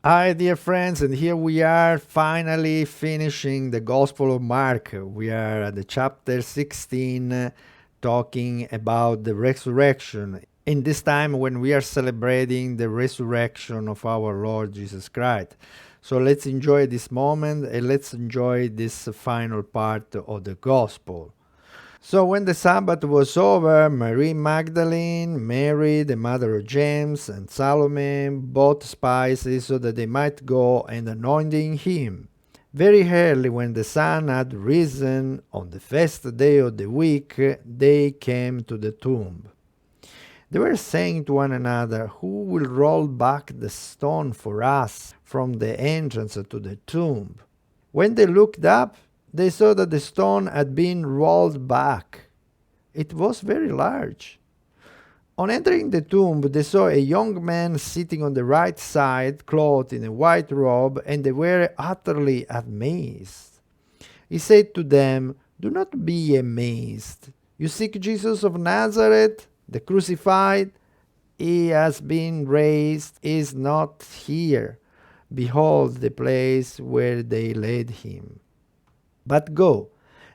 Hi, dear friends, and here we are finally finishing the Gospel of Mark. We are at the chapter 16, talking about the resurrection. In this time when we are celebrating the resurrection of our Lord Jesus Christ. So let's enjoy this moment and let's enjoy this final part of the Gospel. So when the Sabbath was over, Mary Magdalene, Mary, the mother of James, and Salome bought spices so that they might go and anointing him. Very early, when the sun had risen on the first day of the week, they came to the tomb. They were saying to one another, "Who will roll back the stone for us from the entrance to the tomb?" When they looked up, they saw that the stone had been rolled back. It was very large. On entering the tomb, they saw a young man sitting on the right side, clothed in a white robe, and they were utterly amazed. He said to them, "Do not be amazed. You seek Jesus of Nazareth, the crucified. He has been raised, is not here. Behold the place where they laid him. But go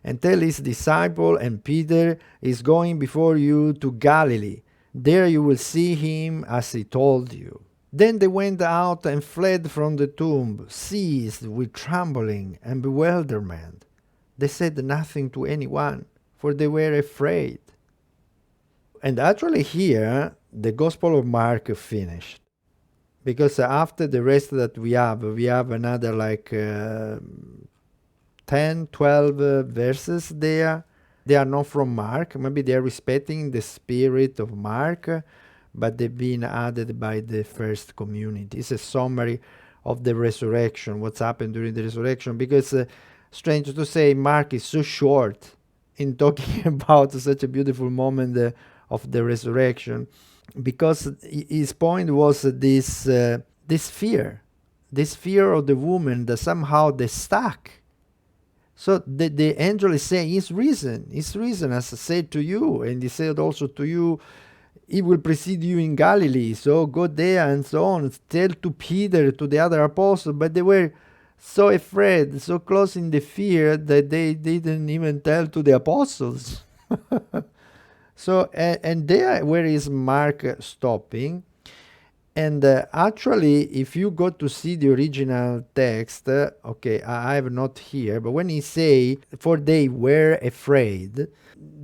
and tell his disciple and Peter is going before you to Galilee. There you will see him as he told you." Then they went out and fled from the tomb, seized with trembling and bewilderment. They said nothing to anyone, for they were afraid. And actually, here, the Gospel of Mark finished. Because after the rest that we have another like 10, 12 verses there. They are not from Mark. Maybe they are respecting the spirit of Mark, but they've been added by the first community. It's a summary of the resurrection, what's happened during the resurrection. Because, strange to say, Mark is so short in talking about such a beautiful moment of the resurrection, because his point was this fear of the woman that somehow they stuck. So the angel is saying, "He's risen, as I said to you, and he said also to you, he will precede you in Galilee. So go there," and so on. Tell to Peter, to the other apostles, but they were so afraid, so close in the fear that they didn't even tell to the apostles. So, and there, where is Mark stopping? And actually, if you go to see the original text, okay, I have not here, but when he say, "For they were afraid,"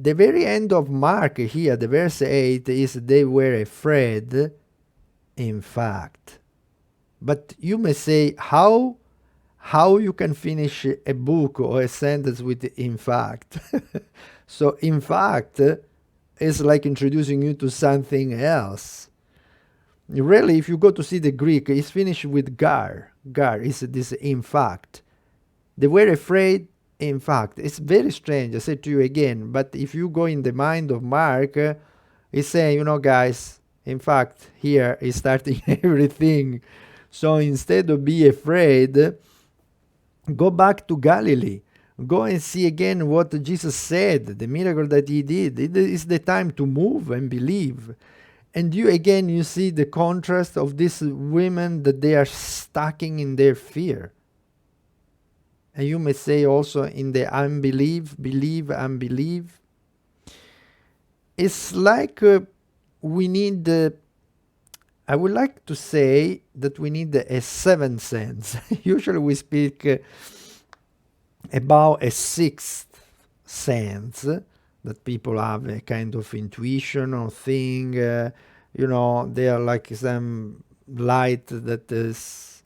the very end of Mark here, the verse 8, is "they were afraid, in fact." But you may say, how you can finish a book or a sentence with "in fact"? So, in fact, is like introducing you to something else. Really, if you go to see the Greek, it's finished with gar. Gar is this "in fact." They were afraid, in fact. It's very strange, I said to you again, but if you go in the mind of Mark, he's saying, guys, in fact, here is starting everything. So instead of be afraid, go back to Galilee. Go and see again what Jesus said, the miracle that he did. It is the time to move and believe. And you see the contrast of these women, that they are stacking in their fear. And you may say also in the unbelief, believe, unbelieve. It's like we need, I would like to say that we need a seventh sense. Usually we speak about a sixth sense, that people have a kind of intuition or thing. They are like some light that is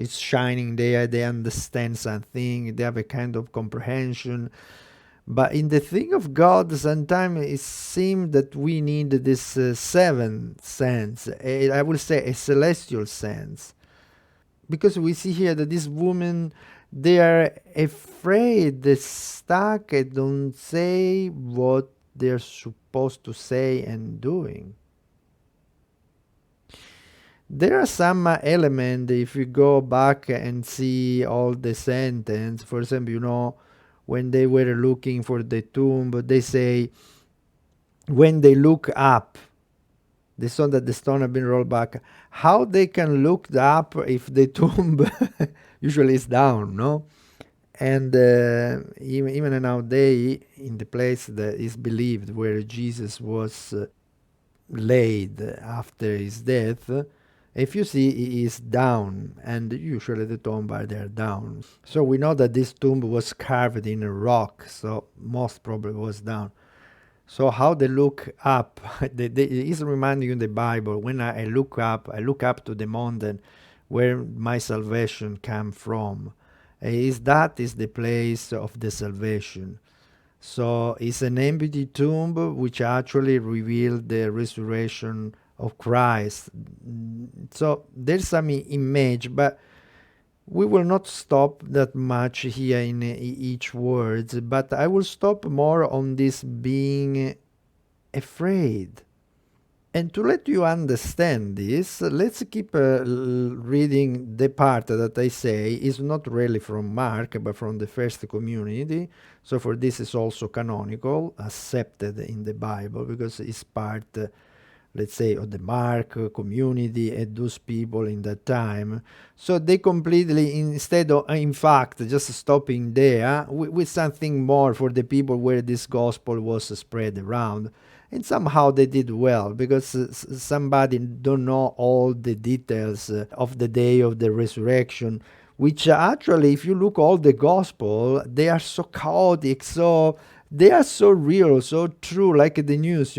shining there. They understand something. They have a kind of comprehension. But in the thing of God, sometimes it seems that we need this seventh sense. I will say a celestial sense, because we see here that this woman, they are afraid, they stuck and don't say what they're supposed to say and doing. There are some element, if you go back and see all the sentence, for example, when they were looking for the tomb, they say, when they look up, they saw that the stone had been rolled back. how they can look up if the tomb usually is down, no? And even nowadays, in the place that is believed where Jesus was laid after his death, if you see, he is down, and usually the tomb are there down. So we know that this tomb was carved in a rock, so most probably was down. So how they look up, is reminding you in the Bible. When I look up to the mountain where my salvation come from. Is that is the place of the salvation. So it's an empty tomb which actually revealed the resurrection of Christ. So there's some image, but we will not stop that much here in each word, but I will stop more on this being afraid. And to let you understand this, let's keep reading the part that I say is not really from Mark, but from the first community. So for this is also canonical, accepted in the Bible, because it's part, let's say, of the Mark community and those people in that time. So they completely, instead of, in fact, just stopping there, with something more for the people where this gospel was spread around. And somehow they did well, because somebody don't know all the details of the day of the resurrection, which actually, if you look all the gospel, they are so chaotic, so they are so real, so true, like the news,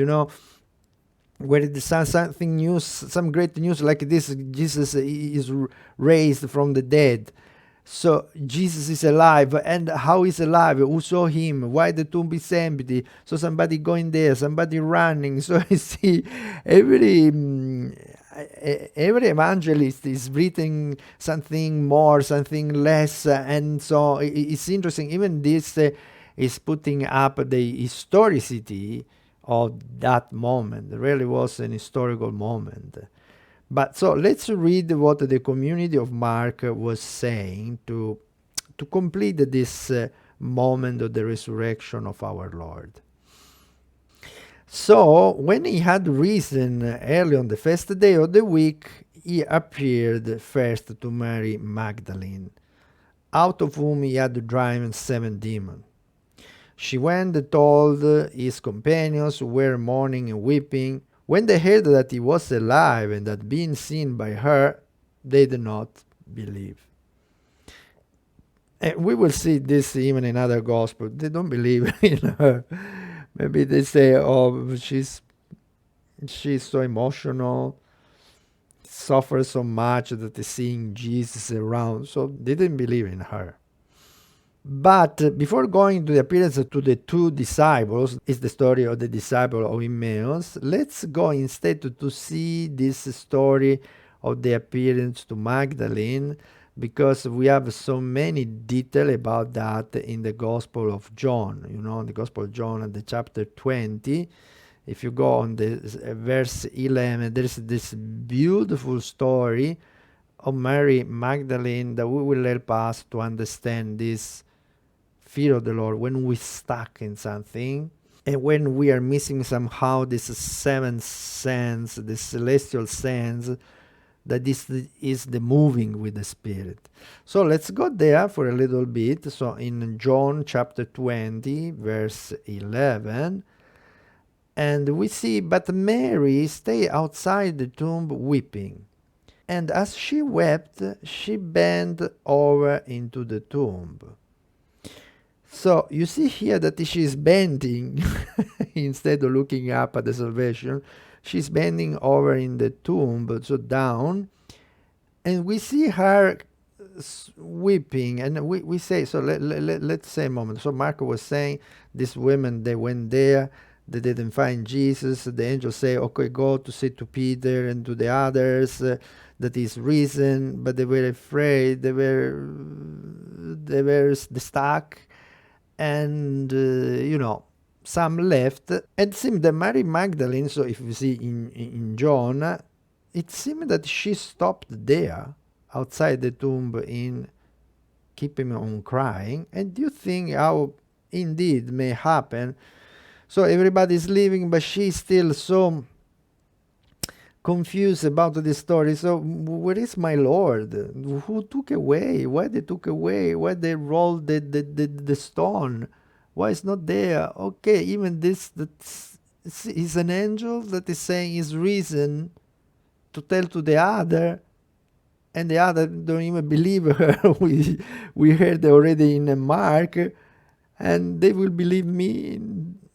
where it is something news, some great news like this: Jesus is raised from the dead. So Jesus is alive, and how is alive? Who saw him? Why the tomb is empty? So somebody going there, somebody running. So you see, every every evangelist is written something more, something less, and so it's interesting. Even this is putting up the historicity of that moment. It really was an historical moment. But so let's read what the community of Mark was saying to complete this moment of the resurrection of our Lord. So when he had risen early on the first day of the week, he appeared first to Mary Magdalene, out of whom he had driven 7 demons. She went and told his companions, who were mourning and weeping. When they heard that he was alive and had been seen by her, they did not believe. And we will see this even in other gospels. They don't believe in her. Maybe they say, "Oh, she's so emotional, suffers so much that is seeing Jesus around." So they didn't believe in her. But before going to the appearance to the 2 disciples, is the story of the disciple of Emmaus, let's go instead to see this story of the appearance to Magdalene, because we have so many details about that in the Gospel of John. The Gospel of John at the chapter 20. If you go on the verse 11, there's this beautiful story of Mary Magdalene that will help us to understand this fear of the Lord when we're stuck in something, and when we are missing somehow this 7th sense, this celestial sense, that this is the moving with the Spirit. So let's go there for a little bit. So in John chapter 20, verse 11, and we see, but Mary stayed outside the tomb weeping. And as she wept, she bent over into the tomb. So you see here that she is bending instead of looking up at the salvation. She's bending over in the tomb, so down. And we see her weeping. And we say, so let's say a moment. So Marco was saying, these women, they went there. They didn't find Jesus. The angel say, okay, go to say to Peter and to the others that is risen. But they were afraid. They were stuck. And some left, and it seemed that Mary Magdalene, so if you see in John, it seemed that she stopped there outside the tomb in keeping on crying. And do you think how indeed may happen? So everybody's leaving, but she's still so confused about the story. So where is my Lord? Who took away? Why they took away? Why they rolled the stone? Why it's not there? Okay, even this that is an angel that is saying his reason to tell to the other, and the other don't even believe her. We heard already in a Mark, and they will believe me.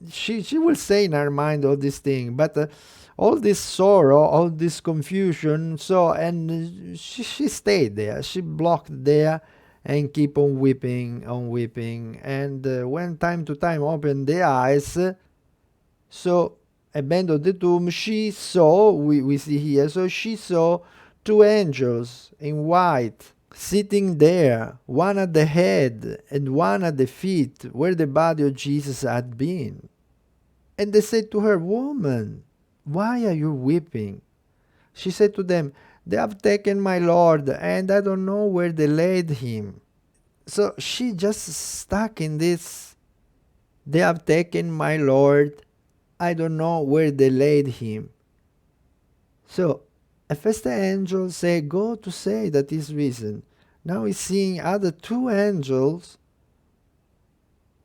She will say in her mind all this thing, but all this sorrow, all this confusion. So and she stayed there. She blocked there and keep on weeping. And when time to time opened the eyes, so abandoned the tomb, she saw, we see here, so she saw two angels in white sitting there, one at the head and one at the feet, where the body of Jesus had been. And they said to her, "Woman, why are you weeping?" She said to them, "They have taken my Lord, and I don't know where they laid him." So she just stuck in this. They have taken my Lord, I don't know where they laid him. So at first the angel said, "Go to say that is risen." Now he's seeing other two angels,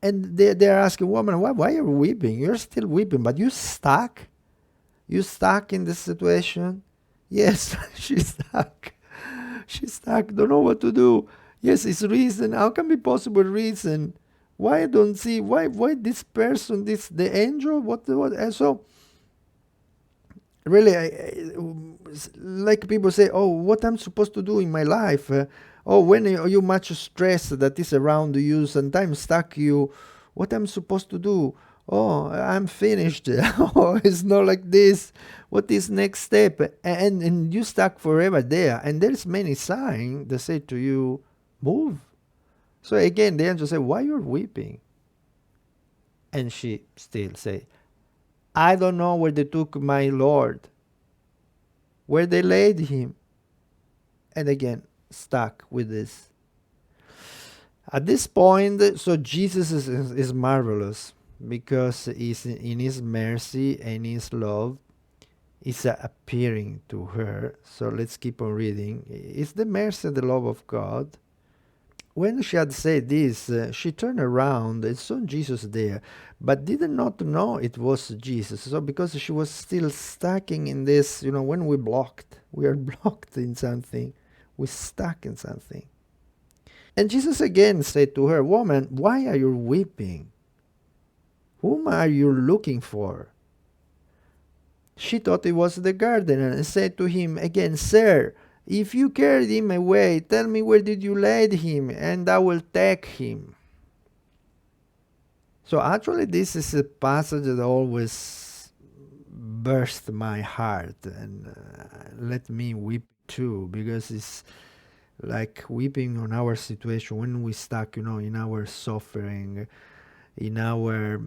and they're asking, "Woman, why are you weeping? You're still weeping, but you stuck? You stuck in this situation?" Yes, she's stuck. She's stuck, don't know what to do. Yes, it's reason. How can be possible reason? Why I don't see, why this person, this the angel, what and so really, like people say, "Oh, what I'm supposed to do in my life?" Oh, when you much stress that is around you, sometimes stuck you, what I'm supposed to do? Oh, I'm finished. Oh, it's not like this. What is next step? And you stuck forever there. And there's many signs that say to you, move. So again, the angel said, "Why you're weeping?" And she still say, "I don't know where they took my Lord, where they laid him." And again, stuck with this. At this point, so Jesus is marvelous because he's in his mercy and his love is appearing to her. So let's keep on reading. It's the mercy and the love of God. When she had said this, she turned around and saw Jesus there, but did not know it was Jesus. So because she was still stuck in this, when we are blocked in something, we're stuck in something. And Jesus again said to her, "Woman, why are you weeping? Whom are you looking for?" She thought it was the gardener and said to him again, "Sir, if you carried him away, tell me where did you lay him, and I will take him." So actually this is a passage that always burst my heart and let me weep too, because it's like weeping on our situation when we stuck, in our suffering, in our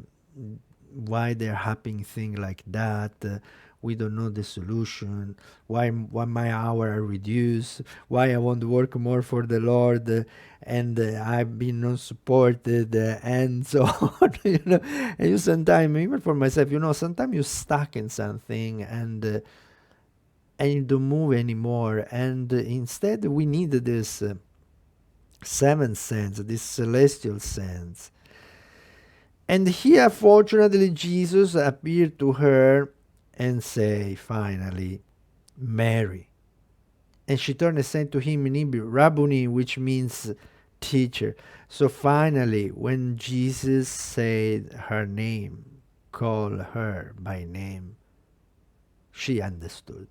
why they're happening thing like that. We don't know the solution. Why my hour are reduced? Why I want to work more for the Lord, and I've been not supported, and so on. And you sometimes, even for myself, sometimes you're stuck in something, and you don't move anymore. And instead, we need this seventh sense, this celestial sense. And here, fortunately, Jesus appeared to her and say, finally, "Mary." And she turned and said to him in Hebrew, "Rabboni," which means teacher. So finally, when Jesus said her name, called her by name, she understood.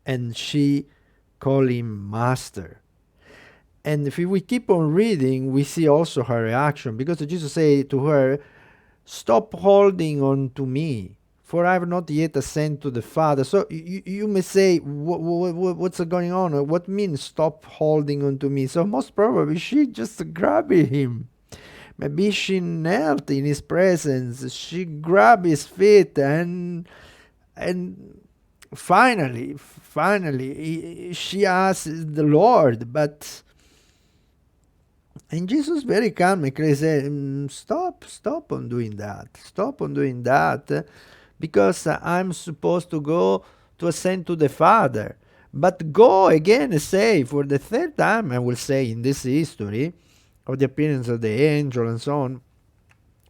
And she called him Master. And if we keep on reading, we see also her reaction, because Jesus said to her, "Stop holding on to me, for I have not yet ascended to the Father." So you may say, what's going on? What means stop holding on to me? So most probably she just grabbed him. Maybe she knelt in his presence. She grabbed his feet and finally, she asked the Lord, and Jesus very calmly said, "Stop on doing that. Stop on doing that, because I'm supposed to go to ascend to the Father. But go again and say, for the third time, I will say in this history of the appearance of the angel and so on,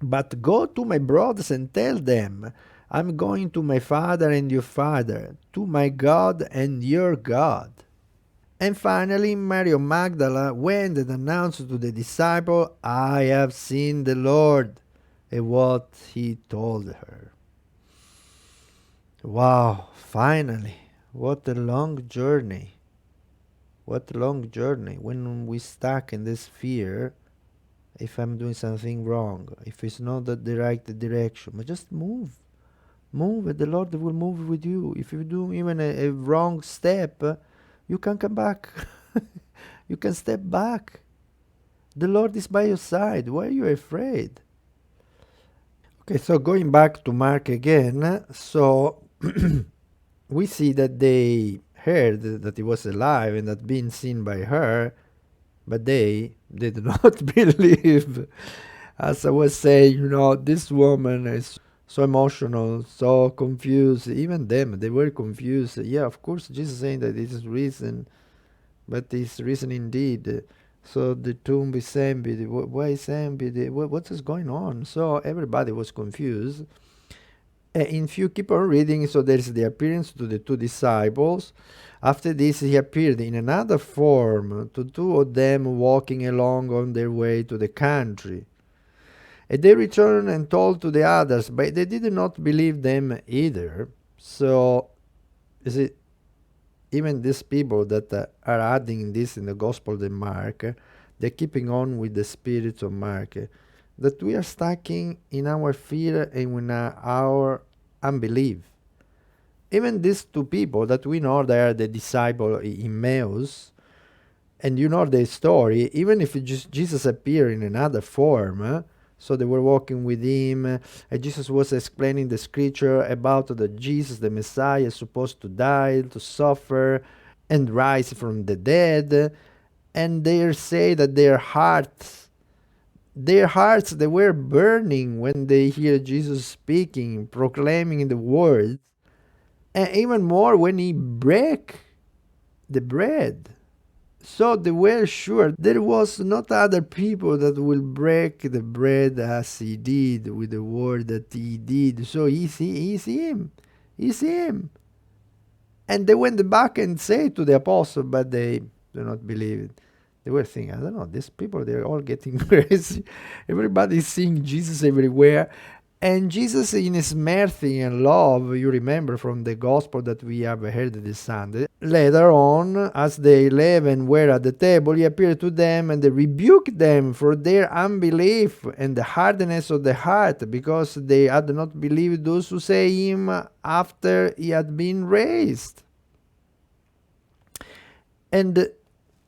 but go to my brothers and tell them, I'm going to my Father and your Father, to my God and your God. And finally, Mary of Magdala went and announced to the disciple, I have seen the Lord, and what he told her. Wow, finally, what a long journey. What a long journey. When we stuck in this fear, if I'm doing something wrong, if it's not the right direction, but just move. Move, and the Lord will move with you. If you do even a wrong step, you can come back. You can step back. The Lord is by your side. Why are you afraid? Okay, so going back to Mark again, so we see that they heard that he was alive and had been seen by her, but they did not believe. As I was saying, this woman is so emotional, so confused. Even them, they were confused. Yeah, of course, Jesus saying that it is reason, but it's reason indeed. So the tomb is empty. Why is empty? What is going on? So everybody was confused. If you keep on reading, so there's the appearance to the two disciples. After this, he appeared in another form to two of them walking along on their way to the country. And they returned and told to the others, but they did not believe them either. So, you see, even these people that are adding this in the Gospel of Mark, they're keeping on with the spirit of Mark, that we are stuck in our fear and in our unbelief. Even these two people that we know they are the disciple in Emmaus, and you know the story, even if Jesus appeared in another form, so they were walking with him, and Jesus was explaining the scripture about the Jesus, the Messiah, is supposed to die, to suffer, and rise from the dead. And they say that their hearts, they were burning when they hear Jesus speaking, proclaiming the words, and even more when he break the bread. So they were sure there was not other people that will break the bread as he did with the word that he did. So he's him. He's him. And they went back and said to the apostle, but they do not believe it. They were thinking, I don't know, these people, they're all getting crazy. Everybody's seeing Jesus everywhere. And Jesus, in his mercy and love, you remember from the gospel that we have heard this Sunday, later on, as the 11 were at the table, he appeared to them and rebuked them for their unbelief and the hardness of the heart, because they had not believed those who say him after he had been raised. And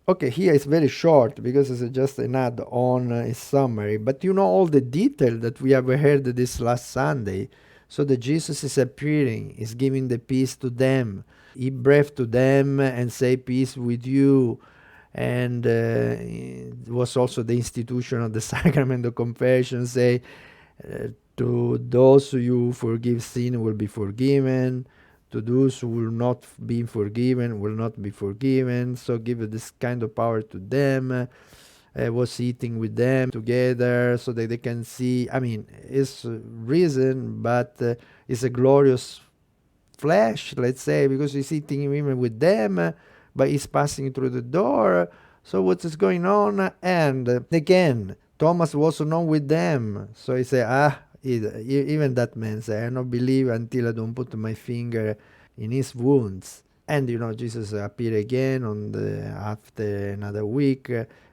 okay, here it's very short because it's just an add-on summary, but you know all the detail that we have heard this last Sunday. So that Jesus is appearing, is giving the peace to them. He breathed to them and say peace with you. And it was also the institution of the sacrament of confession, say to those who you forgive sin will be forgiven, to those who will not be forgiven will not be forgiven. So give this kind of power to them. Was eating with them together so that they can see. I mean, it's risen, but it's a glorious flesh, let's say, because he's eating even with them, but he's passing through the door. So what is going on? And again, Thomas was not with them. So he said, even that man said, I don't believe until I don't put my finger in his wounds. And Jesus appeared again after another week.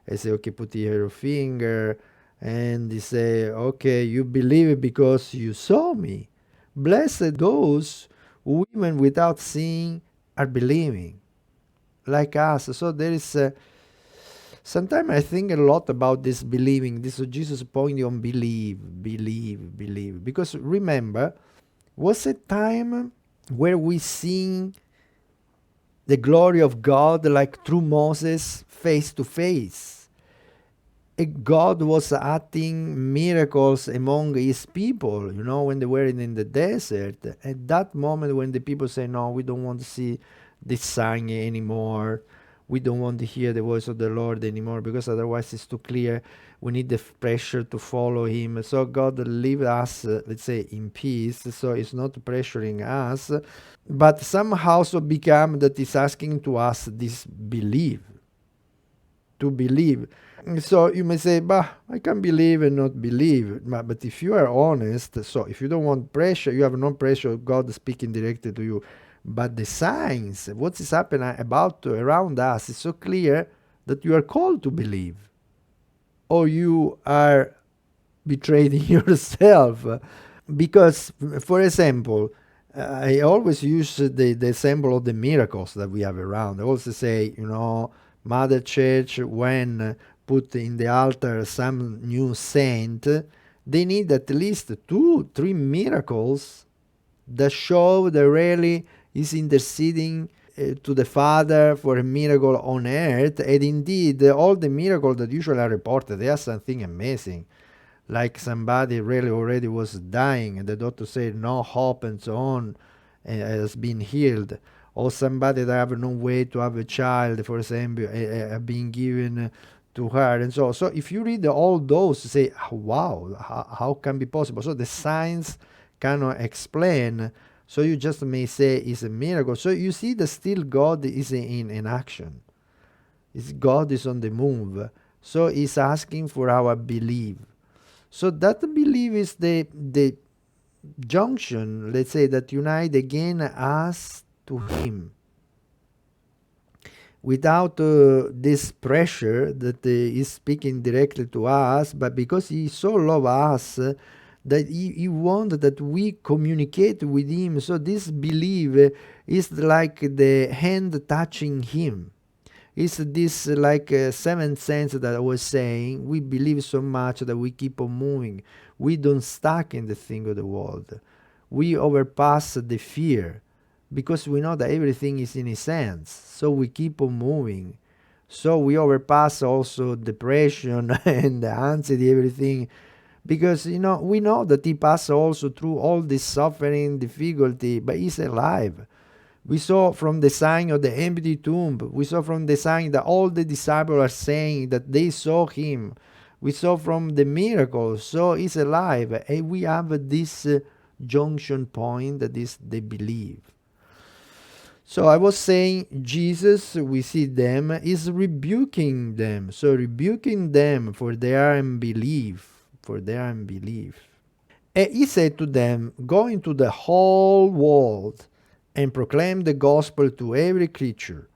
I say, okay, put your finger. And he say, okay, you believe it because you saw me. Blessed those who even without seeing are believing, like us. So there is sometimes I think a lot about this believing. This is Jesus pointing on believe. Because remember, was a time where we sing the glory of God like through Moses face to face. God was acting miracles among his people, when they were in the desert. At that moment, when the people say, no, we don't want to see this sign anymore, we don't want to hear the voice of the Lord anymore, because otherwise it's too clear. We need the pressure to follow him. So God leave us, let's say, in peace. So it's not pressuring us, but somehow so become that it's asking to us this belief, to believe. So you may say, bah, I can believe and not believe. But if you are honest, so if you don't want pressure, you have no pressure of God speaking directly to you. But the signs, what is happening around us is so clear that you are called to believe. Or you are betraying yourself. Because, for example, I always use the example of the miracles that we have around. I also say, Mother Church, when put in the altar some new saint, they need at least 2-3 miracles that show that really is interceding to the Father for a miracle on earth. And indeed, all the miracles that usually are reported, they are something amazing. Like somebody really already was dying and the doctor said no hope and so on, has been healed. Or somebody that have no way to have a child, for example, being given to her. And so if you read all those, say, wow, how can be possible? So the science cannot explain. So you just may say it's a miracle. So you see that still God is in action. God is on the move. So he's asking for our belief. So that belief is the junction, let's say, that unite again us to him. Without this pressure that is speaking directly to us, but because he so loves us that he wants that we communicate with him. So this belief is like the hand touching him. It's this like seventh sense that I was saying. We believe so much that we keep on moving. We don't stuck in the thing of the world. We overpass the fear because we know that everything is in his hands. So we keep on moving. So we overpass also depression and the anxiety, everything. Because we know that he passed also through all this suffering, difficulty, but he's alive. We saw from the sign of the empty tomb. We saw from the sign that all the disciples are saying that they saw him. We saw from the miracles. So he's alive. And we have this junction point that is the belief. So I was saying Jesus, we see them, is rebuking them. So rebuking them for their unbelief. For their unbelief. And he said to them, go into the whole world and proclaim the gospel to every creature.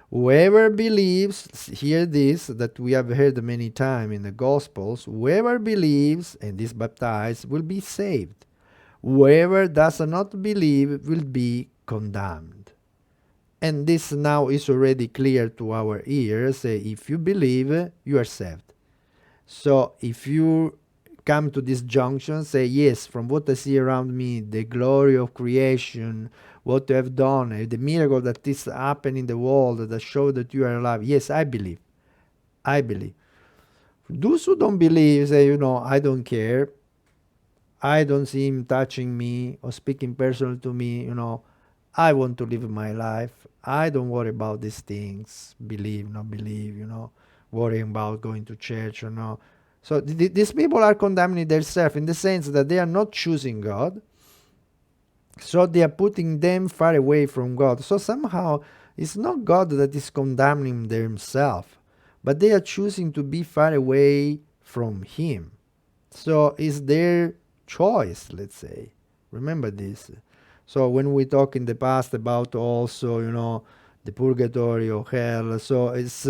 Whoever believes, hear this, that we have heard many times in the Gospels, whoever believes and is baptized will be saved. Whoever does not believe will be condemned. And this now is already clear to our ears. If you believe, you are saved. So if you come to this junction, say, yes, from what I see around me, the glory of creation, what you have done, the miracle that is happening in the world that show that you are alive. Yes, I believe. I believe. Those who don't believe say, I don't care. I don't see him touching me or speaking personal to me. I want to live my life. I don't worry about these things. Believe, not believe, worrying about going to church or not. So these people are condemning themselves in the sense that they are not choosing God. So they are putting them far away from God. So somehow it's not God that is condemning themselves, but they are choosing to be far away from him. So it's their choice, let's say. Remember this. So when we talk in the past about also, the purgatory or hell, so it's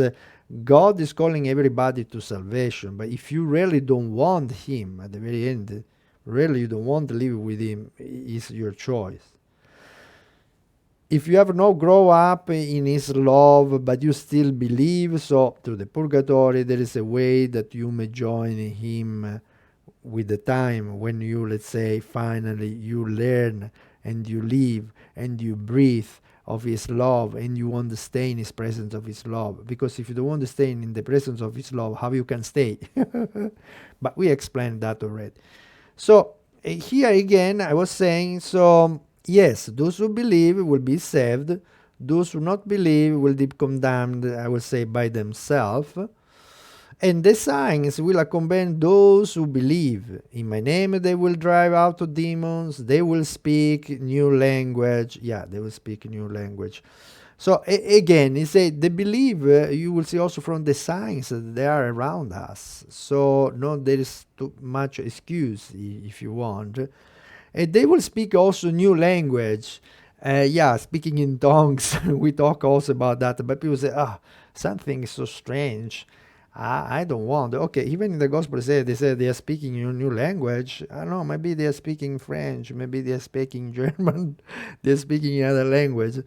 God is calling everybody to salvation. But if you really don't want him at the very end, really you don't want to live with him, is your choice. If you have not grown up in his love, but you still believe, so through the purgatory there is a way that you may join him with the time when you, let's say, finally you learn and you live and you breathe of his love, and you want to stay in his presence of his love. Because if you don't want to stay in the presence of his love, how you can stay? But we explained that already. So here again, I was saying, so yes, those who believe will be saved. Those who not believe will be condemned, I will say, by themselves. And the signs will accompany those who believe. In my name they will drive out demons, they will speak new language. Yeah, they will speak new language. So again, he said, the belief you will see also from the signs that they are around us. So no, there is too much excuse if you want. And they will speak also new language. Yeah, speaking in tongues. We talk also about that, but people say, something is so strange. I don't want. Okay, even in the gospel they say they are speaking a new language. I don't know, maybe they are speaking French, maybe they are speaking German, they're speaking another language.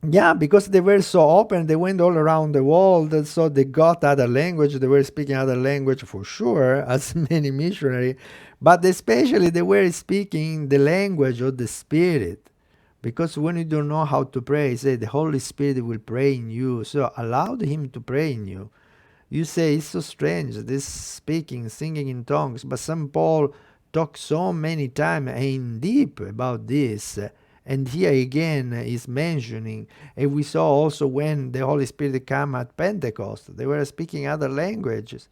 Yeah, because they were so open, they went all around the world, and so they got other language, they were speaking other language for sure, as many missionaries, but especially they were speaking the language of the Spirit. Because when you don't know how to pray, say the Holy Spirit will pray in you. So allow him to pray in you. You say it's so strange, this speaking, singing in tongues, but St. Paul talks so many times in deep about this. And here again is mentioning, and we saw also when the Holy Spirit came at Pentecost, they were speaking other languages.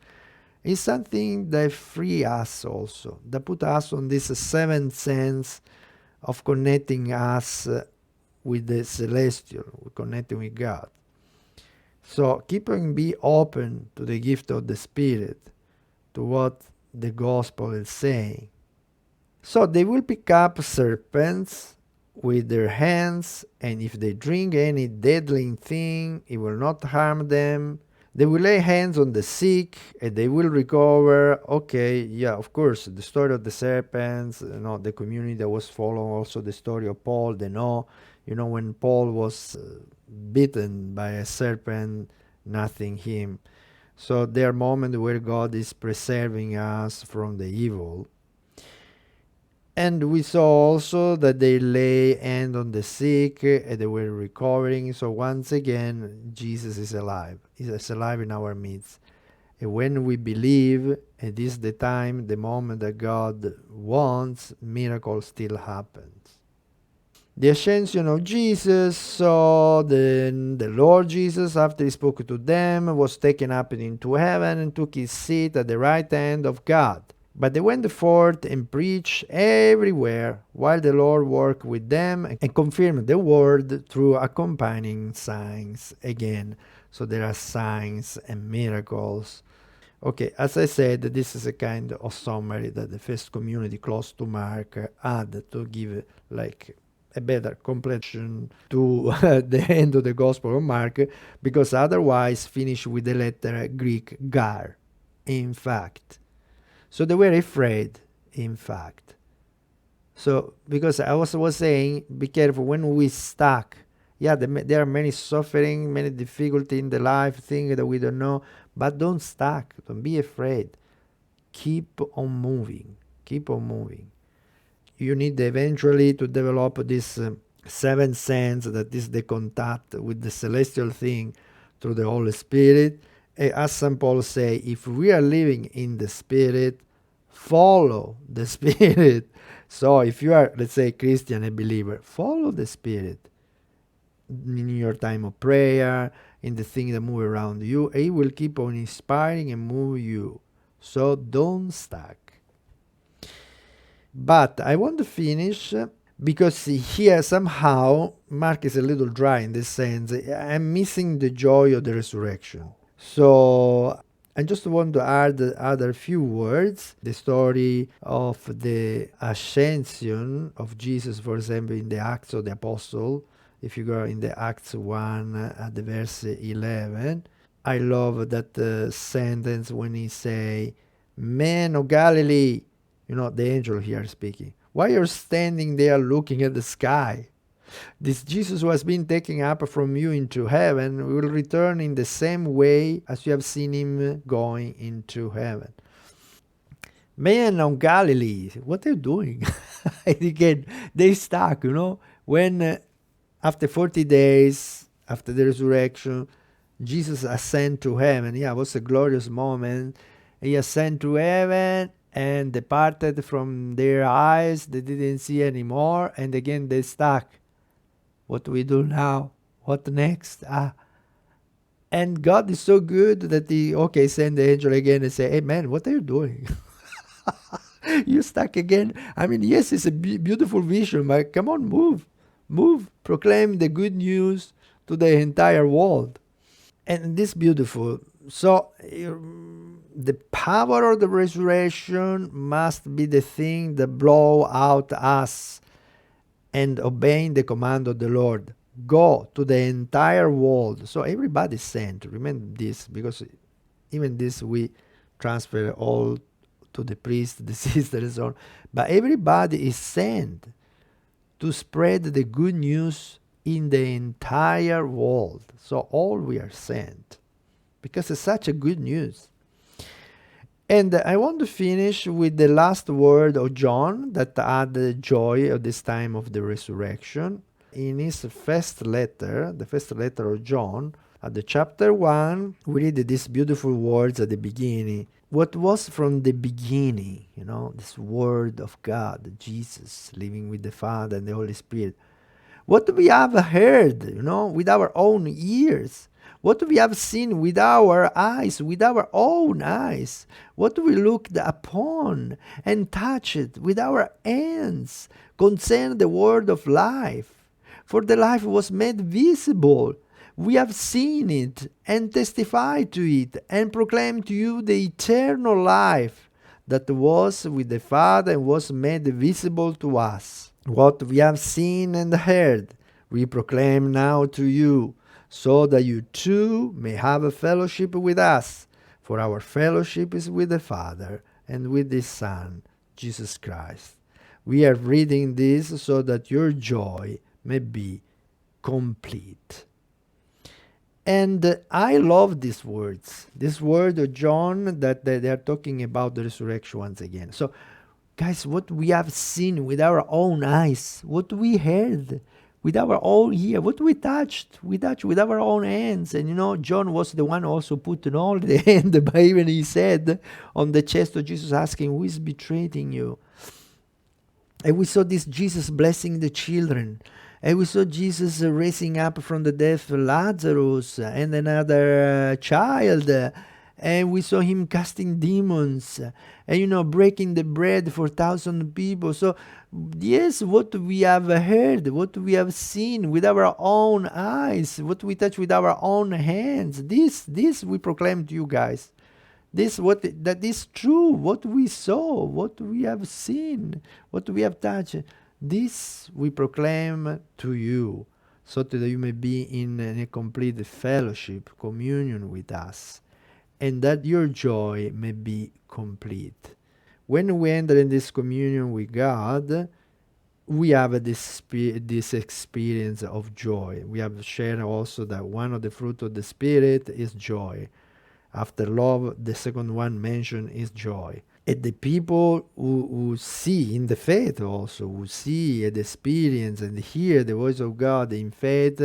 It's something that free us also, that put us on this seventh sense of connecting us with the celestial, connecting with God. So keep on be open to the gift of the Spirit, to what the gospel is saying. So they will pick up serpents with their hands, and if they drink any deadly thing, it will not harm them. They will lay hands on the sick and they will recover. Okay, yeah, of course, the story of the serpents, the community that was following also the story of Paul, they know, when Paul was bitten by a serpent, nothing him. So there are moments where God is preserving us from the evil. And we saw also that they lay hand on the sick and they were recovering. So once again, Jesus is alive. He is alive in our midst. And when we believe, it is the time, the moment that God wants, miracle still happens. The ascension of Jesus, so the Lord Jesus, after he spoke to them, was taken up into heaven and took his seat at the right hand of God. But they went forth and preached everywhere, while the Lord worked with them and confirmed the word through accompanying signs again. So there are signs and miracles. Okay, as I said, this is a kind of summary that the first community close to Mark had to give like a better completion to the end of the Gospel of Mark, because otherwise finish with the letter Greek gar, in fact. So they were afraid, in fact. So, because I also was saying, be careful when we stuck. Yeah, there are many suffering, many difficulty in the life, things that we don't know, but don't stuck. Don't be afraid. Keep on moving. Keep on moving. You need eventually to develop this seventh sense, that is the contact with the celestial thing through the Holy Spirit. As St. Paul say, if we are living in the Spirit, follow the Spirit. So if you are, let's say, Christian, a believer, follow the Spirit in your time of prayer, in the things that move around you. It will keep on inspiring and move you. So don't stuck. But I want to finish because here somehow Mark is a little dry in this sense. I'm missing the joy of the resurrection. So I just want to add other few words. The story of the ascension of Jesus, for example, in the Acts of the Apostle. If you go in the Acts 1 at the verse 11, I love that sentence when he say, "Men of Galilee," the angel here speaking, "why you're standing there looking at the sky? This Jesus who has been taken up from you into heaven will return in the same way as you have seen him going into heaven." Men of Galilee, what are you doing? Again, they stuck, when after 40 days, after the resurrection, Jesus ascended to heaven. Yeah, it was a glorious moment. He ascended to heaven and departed from their eyes. They didn't see anymore. And again, they stuck. What do we do now? What next? And God is so good that he, okay, send the angel again and say, hey man, what are you doing? You stuck again? I mean, yes, it's a beautiful vision, but come on, move. Move. Proclaim the good news to the entire world. And this beautiful. So the power of the resurrection must be the thing that blow out us and obeying the command of the Lord. Go to the entire world. So everybody is sent. Remember this, because even this we transfer all to the priest, the sister, and so on. But everybody is sent to spread the good news in the entire world. So all we are sent, because it's such a good news. And I want to finish with the last word of John that had the joy of this time of the resurrection. In his first letter, the first letter of John, at the chapter 1, we read these beautiful words at the beginning. What was from the beginning, this word of God, Jesus living with the Father and the Holy Spirit. What we have heard, with our own ears. What we have seen with our eyes, with our own eyes. What we looked upon and touched with our hands concern the word of life. For the life was made visible. We have seen it and testified to it and proclaimed to you the eternal life that was with the Father and was made visible to us. What we have seen and heard, we proclaim now to you, so that you too may have a fellowship with us. For our fellowship is with the Father and with His Son, Jesus Christ. We are reading this so that your joy may be complete. And I love these words. This word of John that they are talking about the resurrection once again. So, guys, what we have seen with our own eyes, what we heard with our own ear, what we touched with our own hands. And John was the one also put all the hand, but even he said on the chest of Jesus, asking, who is betraying you? And we saw this Jesus blessing the children. And we saw Jesus raising up from the dead Lazarus and another child. And we saw him casting demons and, breaking the bread for 1,000 people. So, yes, what we have heard, what we have seen with our own eyes, what we touch with our own hands, this we proclaim to you guys. That is true, what we saw, what we have seen, what we have touched. This we proclaim to you, so that you may be in a complete fellowship, communion with us, and that your joy may be complete. When we enter in this communion with God, we have this experience of joy. We have shared also that one of the fruit of the Spirit is joy. After love, the second one mentioned is joy. And the people who see in the faith also, who see and experience and hear the voice of God in faith,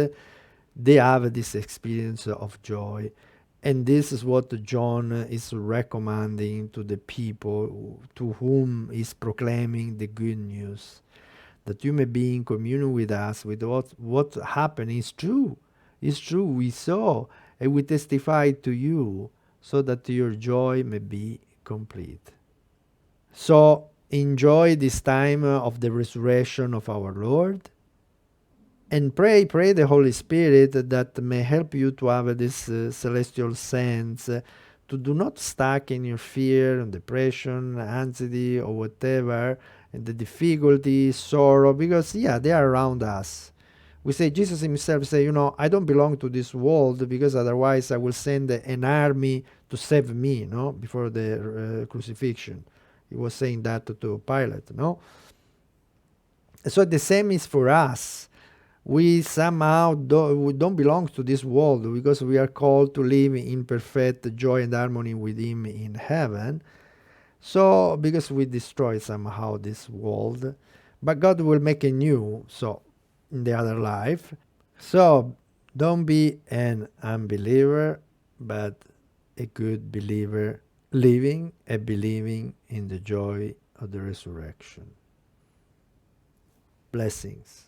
they have this experience of joy. And this is what John is recommending to the people to whom he's proclaiming the good news. That you may be in communion with us, with what happened is true. It's true, we saw, and we testify to you, so that your joy may be complete. So enjoy this time of the resurrection of our Lord, and pray the Holy Spirit that may help you to have this celestial sense, to do not stuck in your fear and depression, anxiety, or whatever, and the difficulty, sorrow, because they are around us. We say, Jesus himself say, I don't belong to this world, because otherwise I will send an army to save me, before the crucifixion. He was saying that to Pilate, So the same is for us. We somehow don't belong to this world, because we are called to live in perfect joy and harmony with Him in heaven. So, because we destroy somehow this world, but God will make a new, so in the other life. So don't be an unbeliever, but a good believer, living and believing in the joy of the resurrection. Blessings.